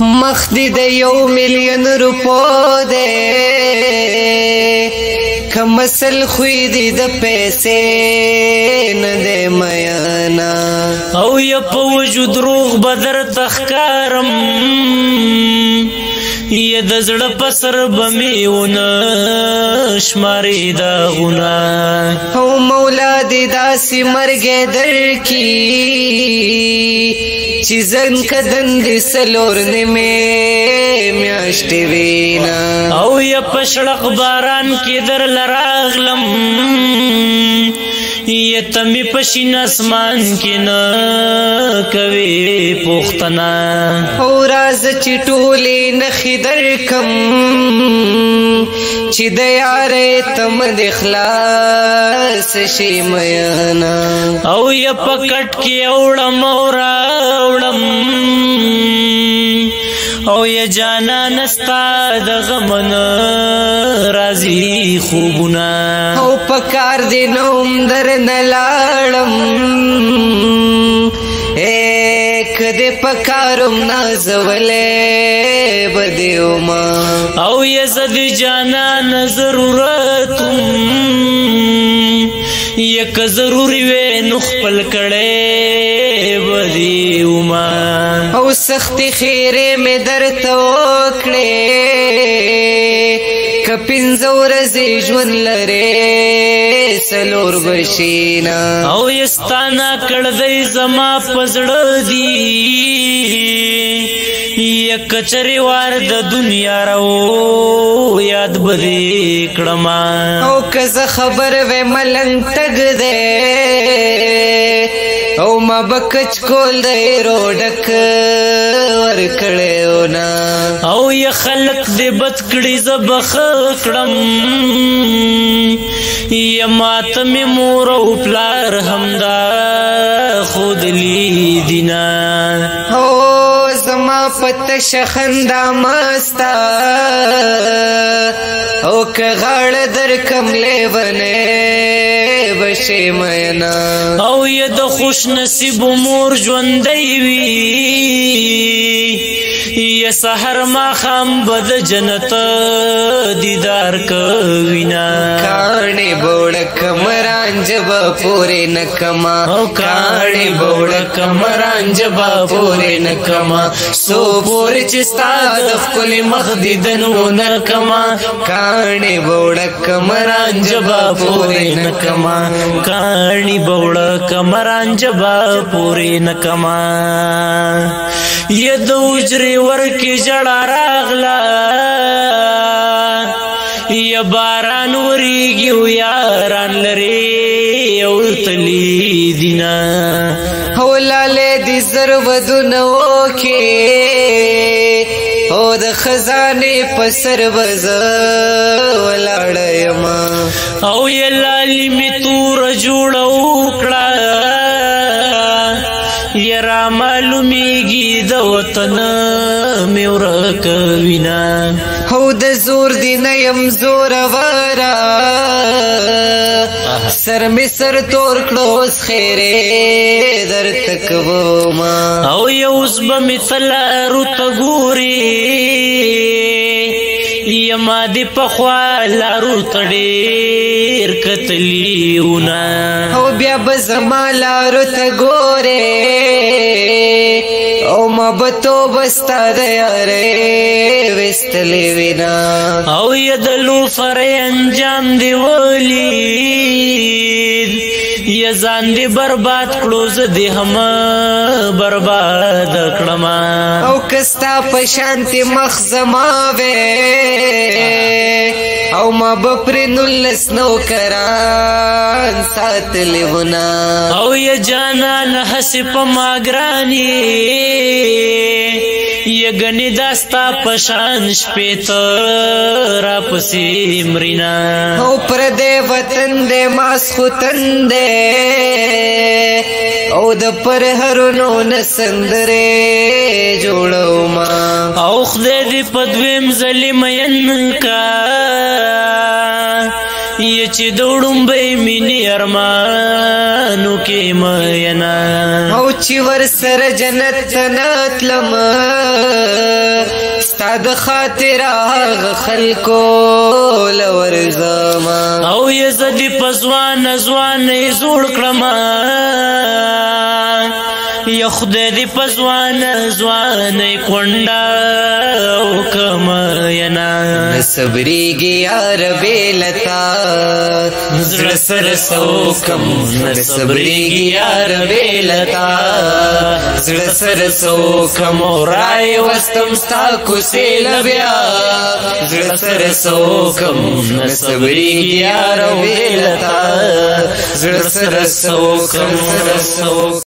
مخ دې د 1 ملیون روپو دې کم اصل خوې دې د پیسې نه دې میانا او یا په وجود دروغ بدر تخکارم یا د زړه په سر بمې ونه شمارې داغونه او مولا دې داسې مرګې درکي چې زن کدن دې څلور نیمې میاشتې وینا او یا په شړق باران کې درله راغلم یا تمی په شین اسمان کې نه کوي پوښتنه او راز چې ټولې نښې درکم چې د یارې تم د اخلاص شي میانا او یا په کټ کې اوړم او راوړم او یا جانا نستا د غمن رازي خوبونه او پکار دې نوم در نه لاړم کدے پکارم نازولے بدیوما او یزد جانان ضرورتم یک ضروری وے نخپل کڑے بدیوما او سخت خیرے میں در توکڑے کپنځو ورځې ژوند لرې څلور بشینا او یستانا کړدی زما پزړه دی یک چری وار د دنیا رو یاد بری کړما او که خبر و ملنګ تګ دے او ما بکچ کول دی روډک ور کړو نا او یا خلق دې بد کړي زبخ کړم یا ماتم مور او پلار همدا خود لی دینا او زما پت شخندا مستا او که غاړ در کم لیونه بشي مینا او یا د خوش نصیب مور ژوندۍ وي یا سحر ما خام بد جنت دیدار کوینا کانی بوڑک مرانجب پورے نکما کانی بوڑک مرانجب پورے نکما سو پور چستا دخل مخدیدنو نکما کانی بوڑک مرانجب پورے نکما کانی بوڑک مرانجب پورے نکما ید اجری ورکی جڑا راغلا یا باران وریگی و یاران لری او تلی دینا حولالے دی زرودنو کے او د خزانے پسر ولاړیما او یا لالی می تور جوړو کړه یرا معلومیږي د وطن مې ورکوینا هو د زور دی نه یم زور ورا سر می سر تور کړوس خیره در تکو ما او یوس بمی تلارو تګوري یما دی پخوا لارو تډیر کتلیونا او بیا بزما لارو تګوره او ما بتو بستا د یاره وستلی وینا او یدلو فر انجام دی ولید یا ځان دی برباد کړو زه دی هم برباد کړم او کستا په شانتی مخ زما وې او ما بپر نلس نو کران ساتلی ونا او یا جانان حسب ما ګرانی یا گنی داستا پشان شپیت را پسی مرینا او پر دے وطن دے ماس خوتن دے او د پر هرونو نسندره جوړو ما او خدای دې پدویم ظلمین کا یہ چې دوړم به مینې ارمانو کې مینا او چې ور سره جنت تنتلم یاد خاطره خلکو لور زما او یزدی پزوان زوان زوړ کړم یا خدای دی پزوان زوان کونډا او کما ینا صبرېږي یار بیلتا زړه سره سوکم صبرېږي یار بیلتا زړه سره سوکم رای وستم ستا کوڅې لبیا زړه سره سوکم صبرېږي یار بیلتا زړه سره سوکم